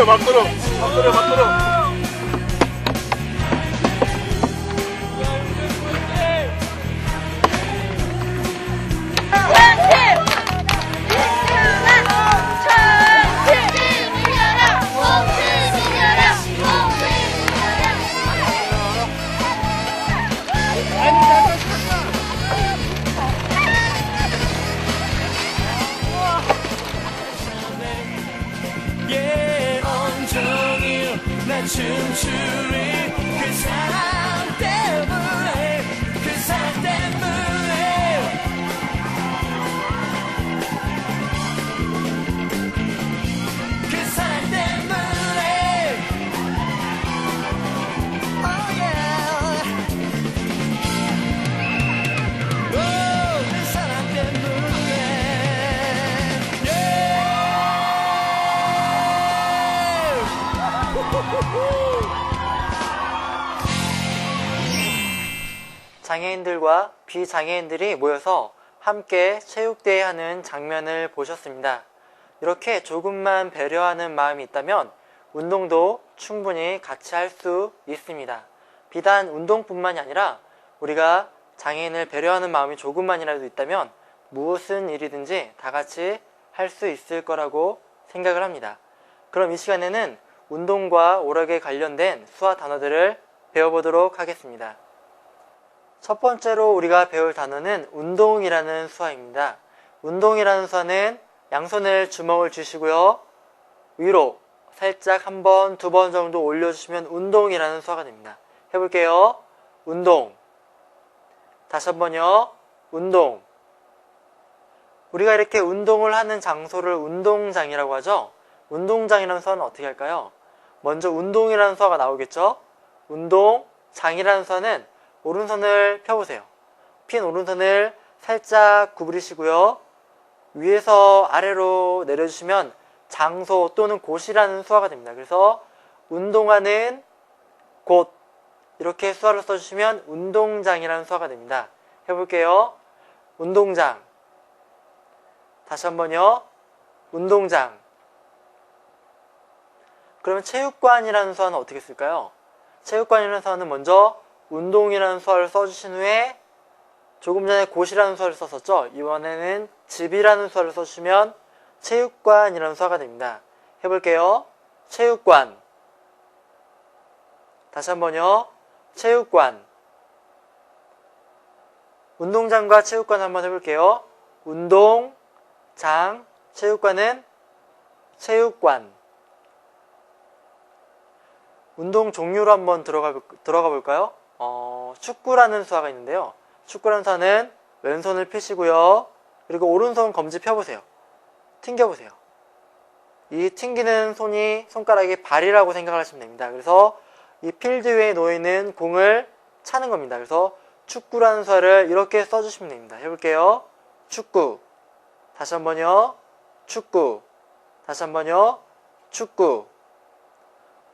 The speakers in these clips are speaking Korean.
밖으로, 밖으로, 밖으로. 춤추리 그 사람 때문에 그 사람 때문에 그 사람 때문에 oh yeah oh, 그 사람 때문에 장애인들과 비장애인들이 모여서 함께 체육대회 하는 장면을 보셨습니다. 이렇게 조금만 배려하는 마음이 있다면 운동도 충분히 같이 할 수 있습니다. 비단 운동뿐만이 아니라 우리가 장애인을 배려하는 마음이 조금만이라도 있다면 무슨 일이든지 다 같이 할 수 있을 거라고 생각을 합니다. 그럼 이 시간에는 운동과 오락에 관련된 수화 단어들을 배워보도록 하겠습니다. 첫 번째로 우리가 배울 단어는 운동이라는 수화입니다. 운동이라는 수화는 양손을 주먹을 쥐시고요. 위로 살짝 한 번, 두 번 정도 올려주시면 운동이라는 수화가 됩니다. 해볼게요. 운동. 다시 한 번요. 운동. 우리가 이렇게 운동을 하는 장소를 운동장이라고 하죠. 운동장이라는 수화는 어떻게 할까요? 먼저 운동이라는 수화가 나오겠죠. 운동장이라는 수화는 오른손을 펴보세요. 핀 오른손을 살짝 구부리시고요. 위에서 아래로 내려주시면 장소 또는 곳이라는 수화가 됩니다. 그래서 운동하는 곳 이렇게 수화를 써주시면 운동장이라는 수화가 됩니다. 해볼게요. 운동장. 다시 한번요. 운동장. 그러면 체육관이라는 수화는 어떻게 쓸까요? 체육관이라는 수화는 먼저 운동이라는 수화를 써주신 후에 조금 전에 곳이라는 수화를 썼었죠. 이번에는 집이라는 수화를 써주시면 체육관이라는 수화가 됩니다. 해볼게요. 체육관. 다시 한번요. 체육관. 운동장과 체육관 한번 해볼게요. 운동장, 체육관은 체육관. 운동 종류로 한번 들어가 볼까요? 축구라는 수화가 있는데요. 축구라는 수화는 왼손을 펴시고요. 그리고 오른손 검지 펴보세요. 튕겨보세요. 이 튕기는 손가락이 발이라고 생각을 하시면 됩니다. 그래서 이 필드 위에 놓여있는 공을 차는 겁니다. 그래서 축구라는 수화를 이렇게 써주시면 됩니다. 해볼게요. 축구. 다시 한번요. 축구. 다시 한번요. 축구.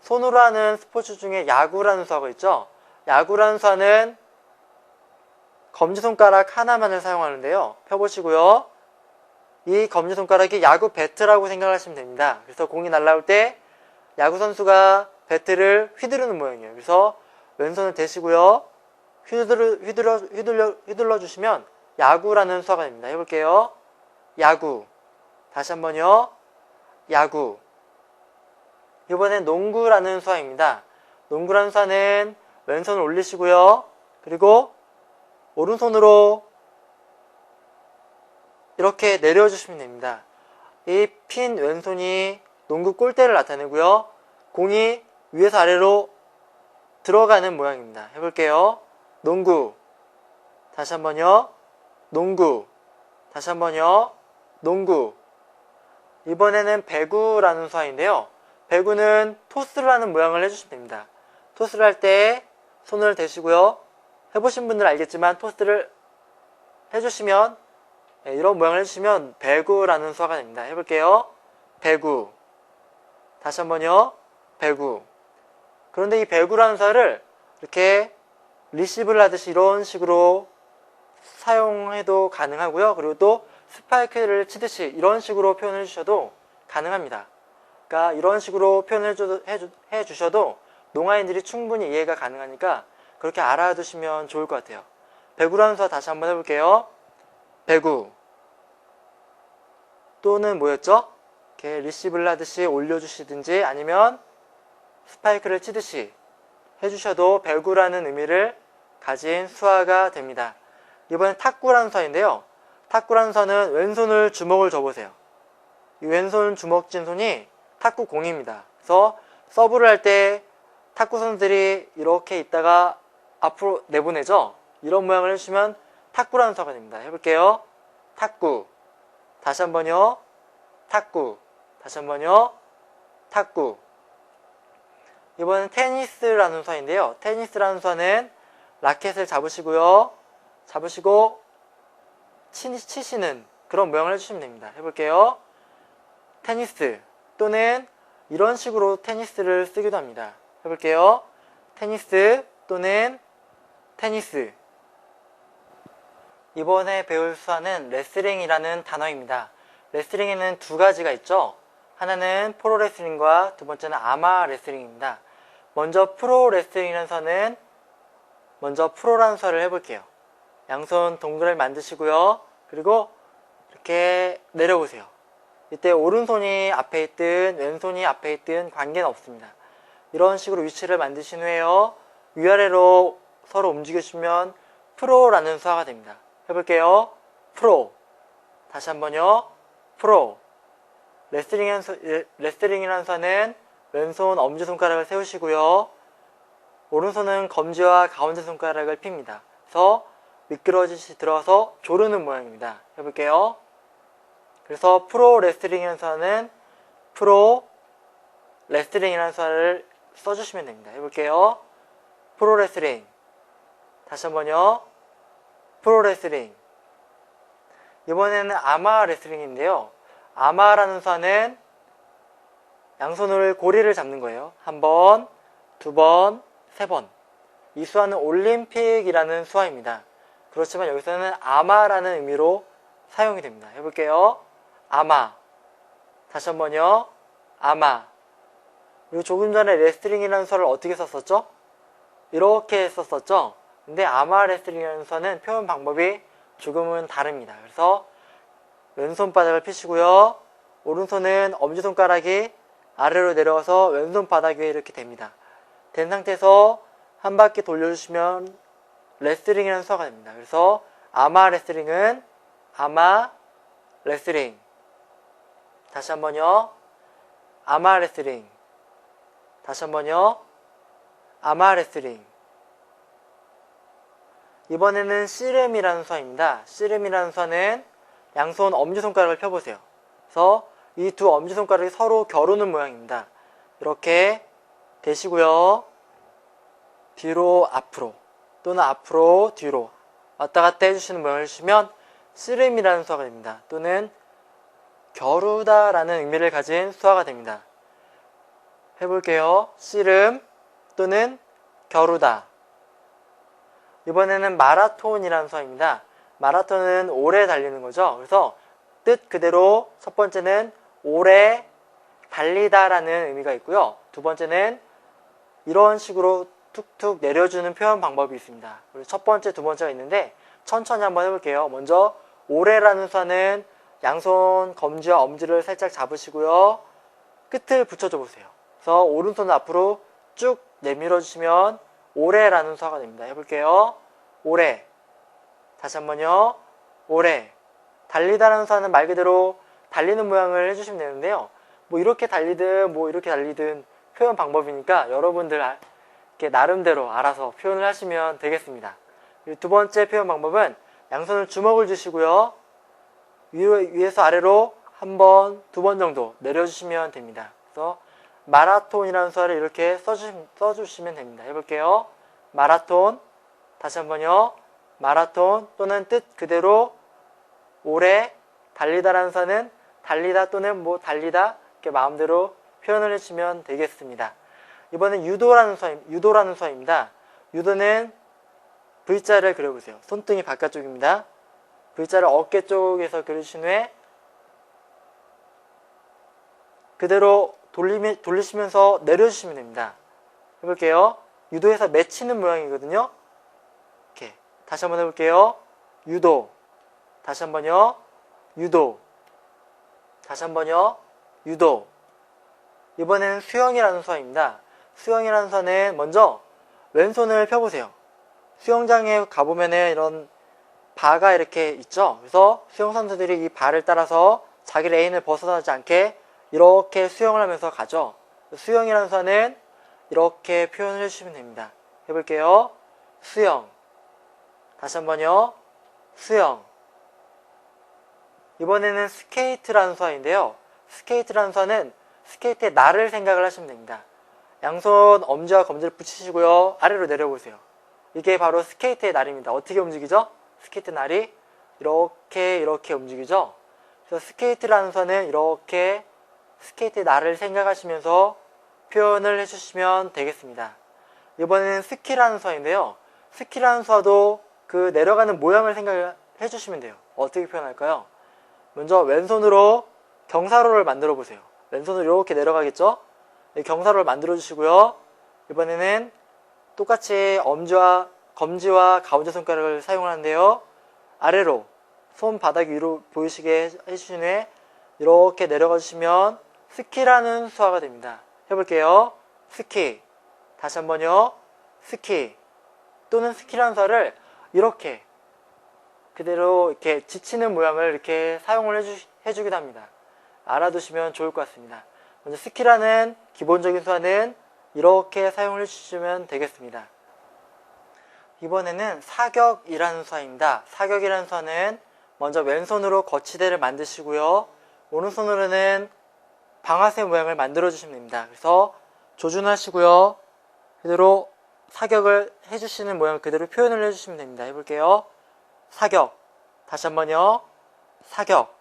손으로 하는 스포츠 중에 야구라는 수화가 있죠. 야구라는 수화는 검지손가락 하나만을 사용하는데요. 펴보시고요. 이 검지손가락이 야구 배트라고 생각하시면 됩니다. 그래서 공이 날아올 때 야구 선수가 배트를 휘두르는 모양이에요. 그래서 왼손을 대시고요. 휘둘러 주시면 야구라는 수화가 됩니다. 해볼게요. 야구. 다시 한번요. 야구. 이번엔 농구라는 수화입니다. 농구라는 수화는 왼손을 올리시고요. 그리고 오른손으로 이렇게 내려주시면 됩니다. 이 핀 왼손이 농구 골대를 나타내고요. 공이 위에서 아래로 들어가는 모양입니다. 해볼게요. 농구. 다시 한번요. 농구. 다시 한번요. 농구. 이번에는 배구라는 수화인데요. 배구는 토스를 하는 모양을 해주시면 됩니다. 토스를 할 때 손을 대시고요. 해보신 분들은 알겠지만 토스를 해주시면 이런 모양을 해주시면 배구라는 수화가 됩니다. 해볼게요. 배구. 다시 한번요. 배구. 그런데 이 배구라는 수화를 이렇게 리시브를 하듯이 이런 식으로 사용해도 가능하고요. 그리고 또 스파이크를 치듯이 이런 식으로 표현해 주셔도 가능합니다. 그러니까 이런 식으로 표현을 해주셔도 농아인들이 충분히 이해가 가능하니까 그렇게 알아두시면 좋을 것 같아요. 배구라는 수화 다시 한번 해볼게요. 배구 또는 뭐였죠? 이렇게 리시브를 하듯이 올려주시든지 아니면 스파이크를 치듯이 해주셔도 배구라는 의미를 가진 수화가 됩니다. 이번엔 탁구라는 수화인데요. 탁구라는 수화는 왼손을 주먹을 줘보세요. 이 왼손 주먹 쥔 손이 탁구 공입니다. 그래서 서브를 할 때 탁구 선수들이 이렇게 있다가 앞으로 내보내죠. 이런 모양을 해주시면 탁구라는 수화가 됩니다. 해볼게요. 탁구. 다시 한번요. 탁구. 다시 한번요. 탁구. 이번엔 테니스라는 수화인데요. 테니스라는 수화는 라켓을 잡으시고요. 잡으시고 치시는 그런 모양을 해주시면 됩니다. 해볼게요. 테니스 또는 이런 식으로 테니스를 쓰기도 합니다. 해볼게요. 테니스 또는 테니스. 이번에 배울 수화는 레슬링이라는 단어입니다. 레슬링에는 두 가지가 있죠. 하나는 프로레슬링과 두 번째는 아마레슬링입니다. 먼저 프로레슬링이라는 수화는 먼저 프로라는 수화를 해볼게요. 양손 동그라미 만드시고요. 그리고 이렇게 내려보세요. 이때 오른손이 앞에 있든 왼손이 앞에 있든 관계는 없습니다. 이런 식으로 위치를 만드신 후에요. 위아래로 서로 움직여주면 프로라는 수화가 됩니다. 해볼게요. 프로. 다시 한번요. 프로. 레슬링이라는 수화는 왼손 엄지손가락을 세우시고요. 오른손은 검지와 가운데 손가락을 핍니다. 그래서 미끄러지시 들어가서 조르는 모양입니다. 해볼게요. 그래서 프로 레슬링이라는 수화는 프로 레슬링이라는 수화를 써주시면 됩니다. 해볼게요. 프로 레슬링. 다시 한번요. 프로 레슬링. 이번에는 아마 레슬링인데요. 아마라는 수화는 양손으로 고리를 잡는 거예요. 한 번, 두 번, 세 번. 이 수화는 올림픽이라는 수화입니다. 그렇지만 여기서는 아마라는 의미로 사용이 됩니다. 해볼게요. 아마. 다시 한번요. 아마. 그리고 조금 전에 레슬링이라는 수화를 어떻게 썼었죠? 이렇게 썼었죠? 근데 아마 레슬링이라는 수화는 표현 방법이 조금은 다릅니다. 그래서 왼손바닥을 펴시고요. 오른손은 엄지손가락이 아래로 내려와서 왼손 바닥 위에 이렇게 됩니다. 된 상태에서 한 바퀴 돌려주시면 레슬링이라는 수화가 됩니다. 그래서 아마 레슬링은 아마 레슬링. 다시 한번요. 아마 레슬링. 다시 한번요. 아마 레슬링. 이번에는 씨름이라는 수화입니다. 씨름이라는 수화는 양손 엄지손가락을 펴보세요. 그래서 이 두 엄지손가락이 서로 겨루는 모양입니다. 이렇게 대시고요. 뒤로 앞으로 또는 앞으로 뒤로 왔다 갔다 해주시는 모양을 해주시면 씨름이라는 수화가 됩니다. 또는 겨루다라는 의미를 가진 수화가 됩니다. 해볼게요. 씨름 또는 겨루다. 이번에는 마라톤이라는 수화입니다. 마라톤은 오래 달리는 거죠. 그래서 뜻 그대로 첫 번째는 오래 달리다라는 의미가 있고요. 두 번째는 이런 식으로 툭툭 내려주는 표현 방법이 있습니다. 그리고 첫 번째, 두 번째가 있는데 천천히 한번 해볼게요. 먼저 오래라는 수화는 양손 검지와 엄지를 살짝 잡으시고요. 끝을 붙여줘 보세요. 그래서 오른손을 앞으로 쭉 내밀어 주시면 오래라는 수화가 됩니다. 해볼게요. 오래. 다시 한번요. 오래. 달리다라는 수화는 말 그대로 달리는 모양을 해주시면 되는데요. 뭐 이렇게 달리든 뭐 이렇게 달리든 표현 방법이니까 여러분들 이렇게 나름대로 알아서 표현을 하시면 되겠습니다. 두 번째 표현 방법은 양손을 주먹을 주시고요. 위에서 아래로 한 번, 두 번 정도 내려주시면 됩니다. 그래서 마라톤이라는 수화를 이렇게 써주시면 됩니다. 해볼게요. 마라톤. 다시 한번요. 마라톤 또는 뜻 그대로 오래 달리다라는 수화는 달리다 또는 뭐 달리다 이렇게 마음대로 표현을 해주시면 되겠습니다. 이번엔 유도라는 수화입니다. 유도는 V자를 그려보세요. 손등이 바깥쪽입니다. V자를 어깨 쪽에서 그려주신 후에 그대로 돌리시면서 내려주시면 됩니다. 해볼게요. 유도해서 맺히는 모양이거든요. 이렇게 다시 한번 해볼게요. 유도. 다시 한번요. 유도. 다시 한번요. 유도. 이번에는 수영이라는 수화입니다. 수영이라는 수화는 먼저 왼손을 펴보세요. 수영장에 가보면은 이런 바가 이렇게 있죠. 그래서 수영 선수들이 이 바를 따라서 자기 레인을 벗어나지 않게 이렇게 수영을 하면서 가죠. 수영이라는 수화는 이렇게 표현을 해주시면 됩니다. 해볼게요. 수영. 다시 한번요. 수영. 이번에는 스케이트라는 수화인데요. 스케이트라는 수화는 스케이트의 날을 생각을 하시면 됩니다. 양손 엄지와 검지를 붙이시고요. 아래로 내려보세요. 이게 바로 스케이트의 날입니다. 어떻게 움직이죠? 스케이트 날이 이렇게 움직이죠. 그래서 스케이트라는 수화는 이렇게 스케이트의 날을 생각하시면서 표현을 해주시면 되겠습니다. 이번에는 스키라는 수화인데요. 스키라는 수화도 그 내려가는 모양을 생각해 주시면 돼요. 어떻게 표현할까요? 먼저 왼손으로 경사로를 만들어 보세요. 왼손으로 이렇게 내려가겠죠? 경사로를 만들어 주시고요. 이번에는 똑같이 엄지와 검지와 가운데 손가락을 사용하는데요. 아래로 손바닥 위로 보이시게 해주신 후에 이렇게 내려가 주시면 스키라는 수화가 됩니다. 해볼게요. 스키. 다시 한번요. 스키. 또는 스키라는 수화를 이렇게 그대로 이렇게 지치는 모양을 이렇게 사용을 해주기도 합니다. 알아두시면 좋을 것 같습니다. 먼저 스키라는 기본적인 수화는 이렇게 사용을 해주시면 되겠습니다. 이번에는 사격이라는 수화입니다. 사격이라는 수화는 먼저 왼손으로 거치대를 만드시고요. 오른손으로는 방아쇠 모양을 만들어 주시면 됩니다. 그래서 조준하시고요. 그대로 사격을 해주시는 모양을 그대로 표현을 해주시면 됩니다. 해볼게요. 사격. 다시 한번요. 사격.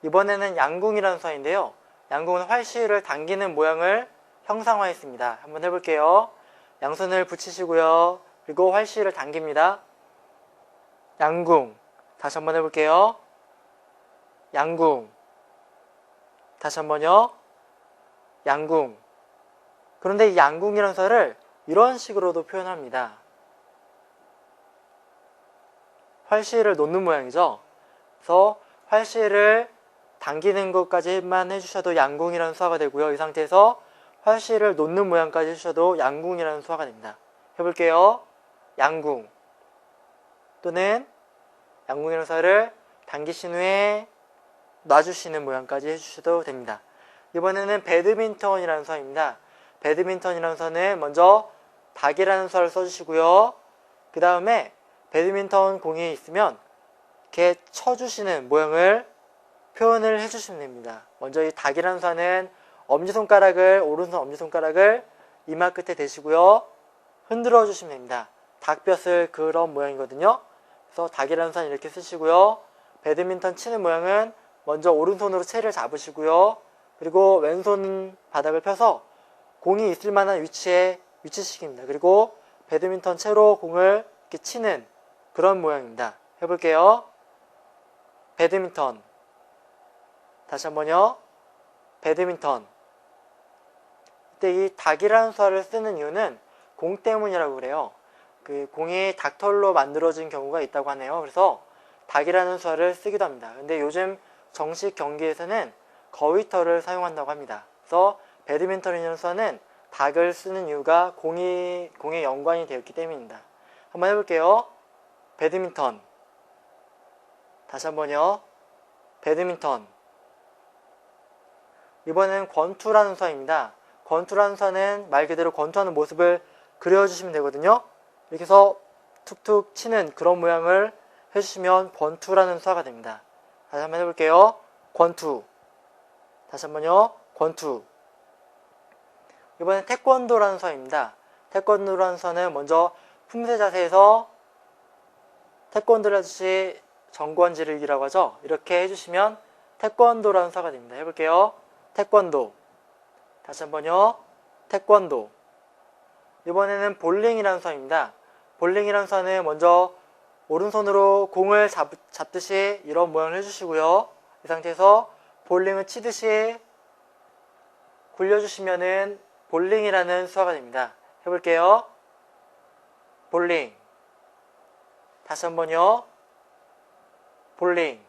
이번에는 양궁이라는 수화인데요. 양궁은 활시를 당기는 모양을 형상화했습니다. 한번 해볼게요. 양손을 붙이시고요. 그리고 활시를 당깁니다. 양궁. 다시 한번 해볼게요. 양궁. 다시 한번요. 양궁. 그런데 이 양궁이라는 수화를 이런 식으로도 표현합니다. 활시를 놓는 모양이죠. 그래서 활시를 당기는 것까지만 해주셔도 양궁이라는 수화가 되고요. 이 상태에서 활시를 놓는 모양까지 해주셔도 양궁이라는 수화가 됩니다. 해볼게요. 양궁. 또는 양궁이라는 수화를 당기신 후에 놔주시는 모양까지 해주셔도 됩니다. 이번에는 배드민턴이라는 수화입니다. 배드민턴이라는 수화는 먼저 닭이라는 수화를 써주시고요. 그 다음에 배드민턴 공이 있으면 이렇게 쳐주시는 모양을 표현을 해주시면 됩니다. 먼저 이 닭이라는 수화는 엄지손가락을, 오른손 엄지손가락을 이마 끝에 대시고요. 흔들어 주시면 됩니다. 닭볕을 그런 모양이거든요. 그래서 닭이라는 수화는 이렇게 쓰시고요. 배드민턴 치는 모양은 먼저 오른손으로 채를 잡으시고요. 그리고 왼손 바닥을 펴서 공이 있을 만한 위치에 위치시킵니다. 그리고 배드민턴 채로 공을 이렇게 치는 그런 모양입니다. 해볼게요. 배드민턴. 다시 한번요. 배드민턴. 이때 이 닭이라는 수화를 쓰는 이유는 공 때문이라고 그래요. 그 공이 닭털로 만들어진 경우가 있다고 하네요. 그래서 닭이라는 수화를 쓰기도 합니다. 근데 요즘 정식 경기에서는 거위털을 사용한다고 합니다. 그래서 배드민턴이라는 수화는 닭을 쓰는 이유가 공에 연관이 되었기 때문입니다. 한번 해볼게요. 배드민턴. 다시 한번요. 배드민턴. 이번엔 권투라는 수화입니다. 권투라는 수화는 말 그대로 권투하는 모습을 그려주시면 되거든요. 이렇게 해서 툭툭 치는 그런 모양을 해주시면 권투라는 수화가 됩니다. 다시 한번 해볼게요. 권투. 다시 한번요. 권투. 이번엔 태권도라는 수화입니다. 태권도라는 수화는 먼저 품새 자세에서 태권도를 하듯이 정권지르기라고 하죠. 이렇게 해주시면 태권도라는 수화가 됩니다. 해볼게요. 태권도. 다시 한번요. 태권도. 이번에는 볼링이라는 수화입니다. 볼링이라는 수화는 먼저 오른손으로 공을 잡듯이 이런 모양을 해주시고요. 이 상태에서 볼링을 치듯이 굴려주시면은 볼링이라는 수화가 됩니다. 해볼게요. 볼링. 다시 한번요. 볼링.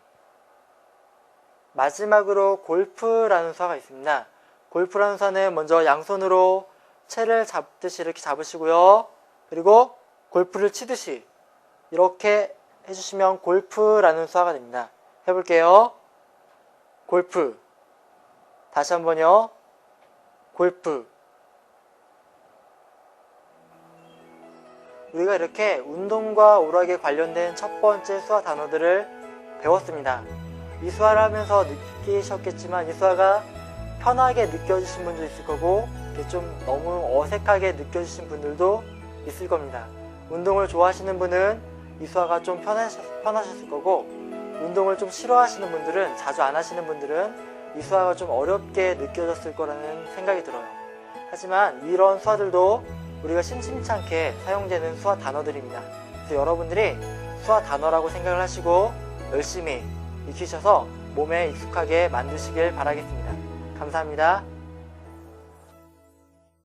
마지막으로 골프라는 수화가 있습니다. 골프라는 수화는 먼저 양손으로 채를 잡듯이 이렇게 잡으시고요. 그리고 골프를 치듯이 이렇게 해주시면 골프라는 수화가 됩니다. 해볼게요. 골프. 다시 한번요. 골프. 우리가 이렇게 운동과 오락에 관련된 첫 번째 수화 단어들을 배웠습니다. 이 수화를 하면서 느끼셨겠지만 이 수화가 편하게 느껴지신 분도 있을 거고 이렇게 좀 너무 어색하게 느껴지신 분들도 있을 겁니다. 운동을 좋아하시는 분은 이 수화가 좀 편하셨을 거고 운동을 좀 싫어하시는 분들은, 자주 안 하시는 분들은 이 수화가 좀 어렵게 느껴졌을 거라는 생각이 들어요. 하지만 이런 수화들도 우리가 심심치 않게 사용되는 수화 단어들입니다. 그래서 여러분들이 수화 단어라고 생각을 하시고 열심히 익히셔서 몸에 익숙하게 만드시길 바라겠습니다. 감사합니다.